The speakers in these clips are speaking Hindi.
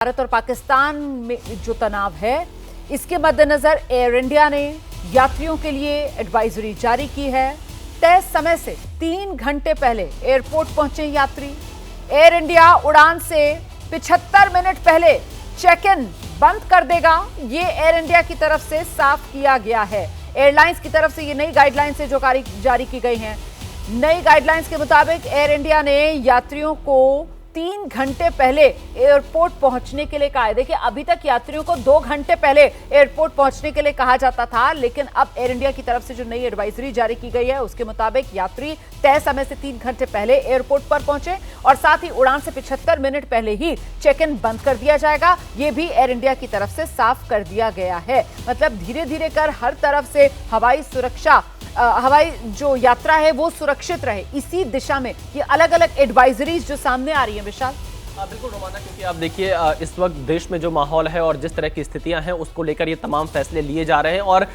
भारत और पाकिस्तान में जो तनाव है, इसके मद्देनजर एयर इंडिया ने यात्रियों के लिए एडवाइजरी जारी की है। तय समय से 3 घंटे पहले एयरपोर्ट पहुंचे यात्री। एयर इंडिया उड़ान से 75 मिनट पहले चेक इन बंद कर देगा। ये एयर इंडिया की तरफ से साफ किया गया है। एयरलाइंस की तरफ से ये नई गाइडलाइंस है जो जारी की गई हैं। नई गाइडलाइंस के मुताबिक एयर इंडिया ने यात्रियों को 3 घंटे पहले एयरपोर्ट पहुंचने के लिए कहा है। देखिए, अभी तक यात्रियों को 2 घंटे पहले एयरपोर्ट पहुंचने के लिए कहा जाता था, लेकिन अब एयर इंडिया की तरफ से जो नई एडवाइजरी जारी की गई है उसके मुताबिक यात्री तय समय से 3 घंटे पहले एयरपोर्ट पर पहुंचे और साथ ही उड़ान से 75 मिनट पहले ही चेक इन बंद कर दिया जाएगा। ये भी एयर इंडिया की तरफ से साफ कर दिया गया है। मतलब धीरे धीरे कर हर तरफ से हवाई जो यात्रा है वो सुरक्षित रहे, इसी दिशा में ये अलग अलग एडवाइजरीज जो सामने आ रही हैं। विशाल, बिल्कुल रोमाना, क्योंकि आप देखिए इस वक्त देश में जो माहौल है और जिस तरह की स्थितियां हैं उसको लेकर ये तमाम फैसले लिए जा रहे हैं और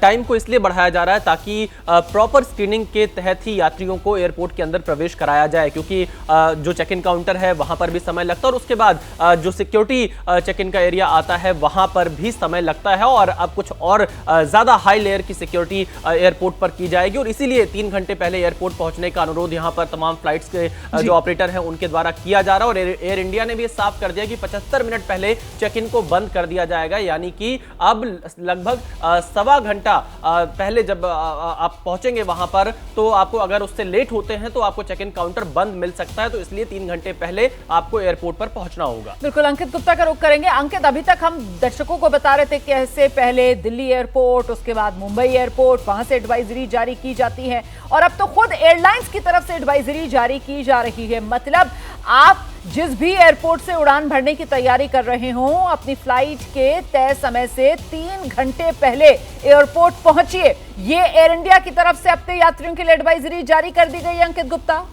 टाइम को इसलिए बढ़ाया जा रहा है ताकि प्रॉपर स्क्रीनिंग के तहत ही यात्रियों को एयरपोर्ट के अंदर प्रवेश कराया जाए, क्योंकि जो चेक इन काउंटर है वहां पर भी समय लगता है और उसके बाद जो सिक्योरिटी चेक इन का एरिया आता है वहां पर भी समय लगता है और अब कुछ और ज़्यादा हाई लेयर की सिक्योरिटी एयरपोर्ट पर की जाएगी और इसीलिए 3 घंटे पहले एयरपोर्ट पहुंचने का अनुरोध यहाँ पर तमाम फ्लाइट्स के जो ऑपरेटर हैं उनके द्वारा किया जा रहा है। और एयर इंडिया ने भी साफ कर दिया कि 75 मिनट पहले चेक इन को बंद कर दिया जाएगा, यानी कि अब लगभग सवा घंटा पहले जब आप पहुंचेंगे वहां पर तो आपको अगर उससे लेट होते हैं तो आपको चेक इन काउंटर बंद मिल सकता है, तो इसलिए 3 घंटे पहले आपको एयरपोर्ट पर पहुंचना होगा। बिल्कुल, अंकित गुप्ता का रुख करेंगे। अंकित, अभी तक हम दर्शकों को बता रहे थे कि कैसे पहले दिल्ली एयरपोर्ट, उसके बाद मुंबई एयरपोर्ट, वहां से एडवाइजरी जारी की जाती है और अब तो खुद एयरलाइंस की तरफ से एडवाइजरी जारी की जा रही है। मतलब आप जिस भी एयरपोर्ट से उड़ान भरने की तैयारी कर रहे हो, अपनी फ्लाइट के तय समय से 3 घंटे पहले एयरपोर्ट पहुंचिए। ये एयर इंडिया की तरफ से अपने यात्रियों के लिए एडवाइजरी जारी कर दी गई है। अंकित गुप्ता,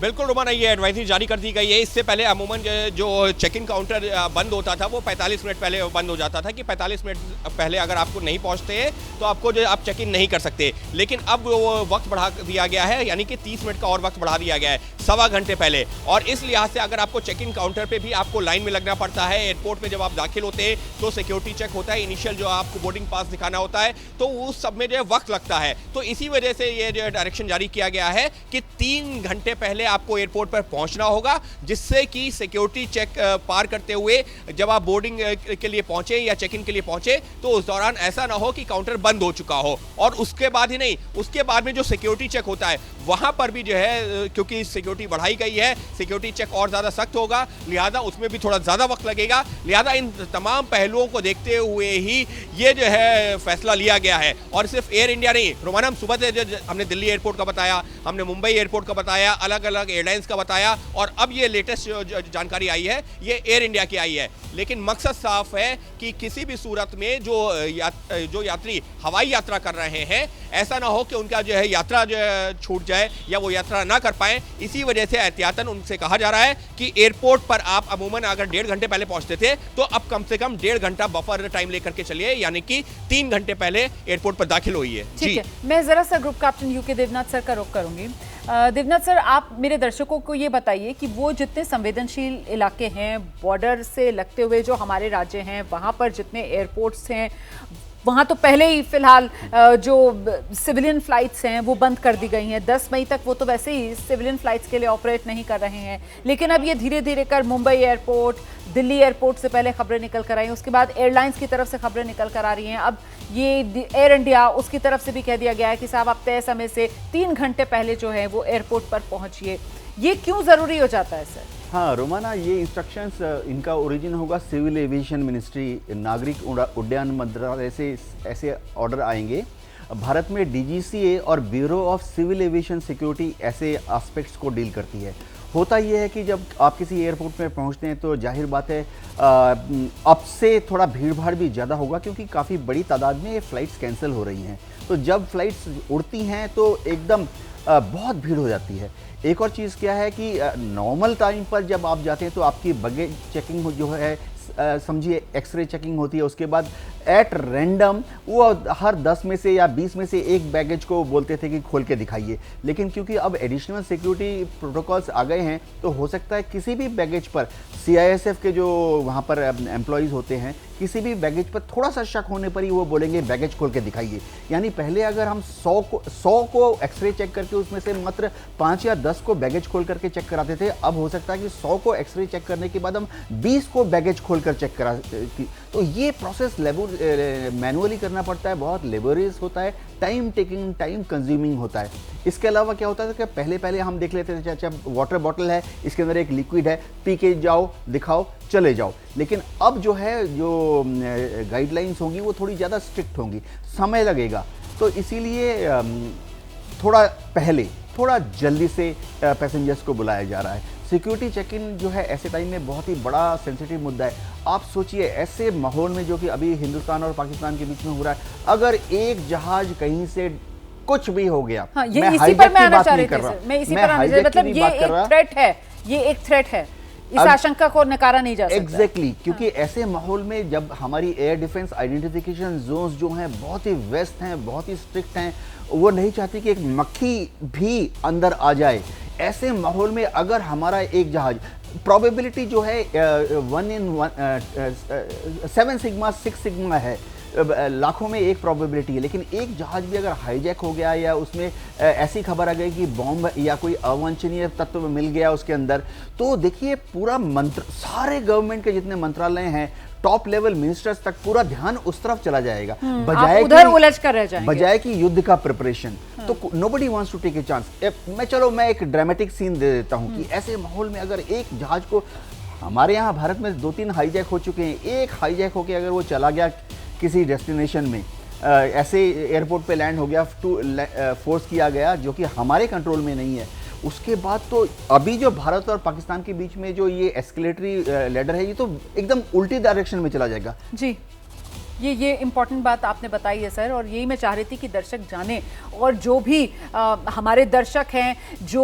बिल्कुल रोमाना, ये एडवाइजरी जारी कर दी गई है। इससे पहले अमूमन जो चेक इन काउंटर बंद होता था वो 45 मिनट पहले बंद हो जाता था कि 45 मिनट पहले अगर आपको नहीं पहुंचते तो आपको जो आप चेक इन नहीं कर सकते। लेकिन अब वो वक्त बढ़ा दिया गया है, यानी कि 30 मिनट का और वक्त बढ़ा दिया गया है, सवा घंटे पहले। और इस लिहाज से अगर आपको चेक इन काउंटर पर भी आपको लाइन में लगना पड़ता है, एयरपोर्ट में जब आप दाखिल होते हैं तो सिक्योरिटी चेक होता है, इनिशियल जो आपको बोर्डिंग पास दिखाना होता है, तो उस सब में जो वक्त लगता है। तो इसी वजह से ये जो डायरेक्शन जारी किया गया है कि 3 घंटे पहले आपको एयरपोर्ट पर पहुंचना होगा, जिससे कि सिक्योरिटी चेक पार करते हुए जब आप बोर्डिंग के लिए पहुंचे या चेक इन के लिए पहुंचे तो उस दौरान ऐसा ना हो कि काउंटर बंद हो चुका हो। और उसके बाद ही नहीं, उसके बाद में जो सिक्योरिटी चेक होता है वहां पर भी जो है, क्योंकि सिक्योरिटी बढ़ाई गई है, सिक्योरिटी चेक और ज्यादा सख्त होगा, लिहाजा उसमें भी थोड़ा ज्यादा वक्त लगेगा। लिहाजा इन तमाम पहलुओं को देखते हुए ही ये जो है फैसला लिया गया है। और सिर्फ एयर इंडिया नहीं रोमाना, हम सुबह से हमने दिल्ली एयरपोर्ट का बताया, हमने मुंबई एयरपोर्ट का बताया, अलग अलग एयरलाइंस का बताया और अब ये लेटेस्ट जो जानकारी आई है ये एयर इंडिया की आई है। लेकिन मकसद साफ है कि किसी भी सूरत में जो यात्री हवाई यात्रा कर रहे हैं, ऐसा ना हो कि उनका जो है यात्रा जो है छूट जाए या वो यात्रा ना कर पाए। इसी वजह से एहतियातन उनसे कहा जा रहा है कि एयरपोर्ट पर आप अमूमन अगर 1.5 घंटे पहले पहुंचते थे तो अब कम से कम 1.5 घंटा बफर टाइम लेकर के चलिए, यानी कि 3 घंटे पहले एयरपोर्ट पर दाखिल होइए। ठीक है, मैं जरा सा group captain U K Devnath sir का रुख करूंगी। देवनाथ सर, आप मेरे दर्शकों को ये बताइए कि वो जितने संवेदनशील इलाके हैं, बॉर्डर से लगते हुए जो हमारे राज्य हैं, वहाँ पर जितने एयरपोर्ट्स हैं, वहाँ तो पहले ही फिलहाल जो सिविलियन फ्लाइट्स हैं वो बंद कर दी गई हैं। 10 मई तक वो तो वैसे ही सिविलियन फ्लाइट्स के लिए ऑपरेट नहीं कर रहे हैं, लेकिन अब ये धीरे धीरे कर मुंबई एयरपोर्ट, दिल्ली एयरपोर्ट से पहले खबरें निकल कर आई, उसके बाद एयरलाइंस की तरफ से खबरें निकल कर आ रही हैं। अब ये एयर इंडिया, उसकी तरफ से भी कह दिया गया है कि साहब आप तय समय से 3 घंटे पहले जो है वो एयरपोर्ट पर पहुंचिए। ये क्यों ज़रूरी हो जाता है सर? हाँ रोमाना, ये इंस्ट्रक्शंस इनका ओरिजिन होगा सिविल एविएशन मिनिस्ट्री, नागरिक उड्डयन मंत्रालय से ऐसे ऑर्डर आएंगे। भारत में डीजीसीए और bureau of civil aviation security ऐसे एस्पेक्ट्स को डील करती है। होता यह है कि जब आप किसी एयरपोर्ट में पहुंचते हैं तो जाहिर बात है अब से थोड़ा भीड़ भाड़ भी ज़्यादा होगा, क्योंकि काफ़ी बड़ी तादाद में ये फ़्लाइट्स कैंसिल हो रही हैं। तो जब फ़्लाइट्स उड़ती हैं तो एकदम बहुत भीड़ हो जाती है। एक और चीज़ क्या है कि नॉर्मल टाइम पर जब आप जाते हैं तो आपकी बगेज चेकिंग जो है समझिए एक्सरे चेकिंग होती है, उसके बाद एट रैंडम वो हर 10 में से या 20 में से एक बैगेज को बोलते थे कि खोल के दिखाइए। लेकिन क्योंकि अब एडिशनल सिक्योरिटी प्रोटोकॉल्स आ गए हैं तो हो सकता है किसी भी बैगेज पर CISF के जो वहाँ पर एम्प्लॉयज़ होते हैं, किसी भी बैगेज पर थोड़ा सा शक होने पर ही वो बोलेंगे बैगेज खोल के दिखाइए। यानी पहले अगर हम 100 को एक्सरे चेक करके उसमें से मात्र 5 या 10 को बैगेज खोल करके चेक कराते थे, अब हो सकता है कि 100 को एक्सरे चेक करने के बाद हम 20 को बैगेज खोल कर चेक करा। तो ये प्रोसेस मैनुअली करना पड़ता है, बहुत लेबोरियस होता है, टाइम टेकिंग, टाइम कंज्यूमिंग होता है। इसके अलावा क्या होता था कि पहले हम देख लेते थे, अच्छा वाटर बॉटल है, इसके अंदर एक लिक्विड है, पी के जाओ, दिखाओ, चले जाओ। लेकिन अब जो है, जो गाइडलाइंस होंगी वो थोड़ी ज़्यादा स्ट्रिक्ट होंगी, समय लगेगा। तो इसीलिए थोड़ा पहले, थोड़ा जल्दी से पैसेंजर्स को बुलाया जा रहा है। सिक्योरिटी चेक इन जो है ऐसे टाइम में बहुत ही बड़ा सेंसिटिव मुद्दा है। आप सोचिए ऐसे माहौल में जो कि अभी हिंदुस्तान और पाकिस्तान के बीच में हो रहा है, अगर एक जहाज कहीं से कुछ भी हो गया, हाँ, ये इसी पर मैं आना चाह रही थी सर, मैं इसी पर आना चाह रही, मतलब ये एक थ्रेट है, ये एक थ्रेट है, इस आशंका को नकारा नहीं जा सकता। एग्जैक्टली, क्योंकि ऐसे माहौल में जब हमारी एयर डिफेंस आइडेंटिफिकेशन जोन्स जो हैं बहुत ही वेस्ट हैं, बहुत ही स्ट्रिक्ट हैं, वो नहीं चाहती कि एक मक्खी भी अंदर आ जाए। ऐसे माहौल में अगर हमारा एक जहाज, प्रोबेबिलिटी जो है 1 in 7 सिग्मा 6 सिग्मा है, लाखों में एक प्रोबेबिलिटी है। लेकिन एक जहाज भी अगर हाईजैक हो गया या उसमें ऐसी खबर आ गई कि बॉम्ब या कोई अवांछनीय तत्व मिल गया उसके अंदर, तो देखिए पूरा सारे गवर्नमेंट के जितने मंत्रालय हैं, टॉप लेवल मिनिस्टर्स तक पूरा ध्यान उस तरफ चला जाएगा, बजाय उधर उलझ कर रह जाएंगे, बजाय कि युद्ध का प्रिपरेशन। तो nobody wants to take a chance. मैं एक ड्रामेटिक सीन दे देता हूं कि ऐसे माहौल में अगर एक जहाज को, हमारे यहाँ भारत में 2-3 हाईजैक हो चुके हैं, एक हाईजैक होकर अगर वो चला गया किसी डेस्टिनेशन में, ऐसे एयरपोर्ट पे लैंड हो गया, फोर्स किया गया जो कि हमारे कंट्रोल में नहीं है, उसके बाद तो अभी जो भारत और पाकिस्तान के बीच में जो ये एस्केलेटरी लैडर है, ये तो एकदम उल्टी डायरेक्शन में चला जाएगा। जी, ये इम्पॉर्टेंट बात आपने बताई है सर, और यही मैं चाह रही थी कि दर्शक जाने, और जो भी हमारे दर्शक हैं जो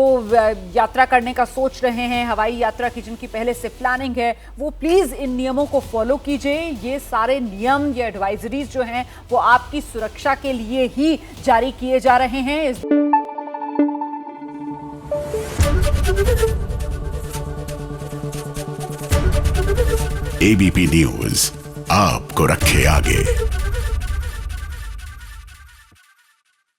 यात्रा करने का सोच रहे हैं, हवाई यात्रा की जिनकी पहले से प्लानिंग है, वो प्लीज़ इन नियमों को फॉलो कीजिए। ये सारे नियम, ये एडवाइजरीज जो हैं वो आपकी सुरक्षा के लिए ही जारी किए जा रहे हैं। ABP न्यूज आपको रखे आगे।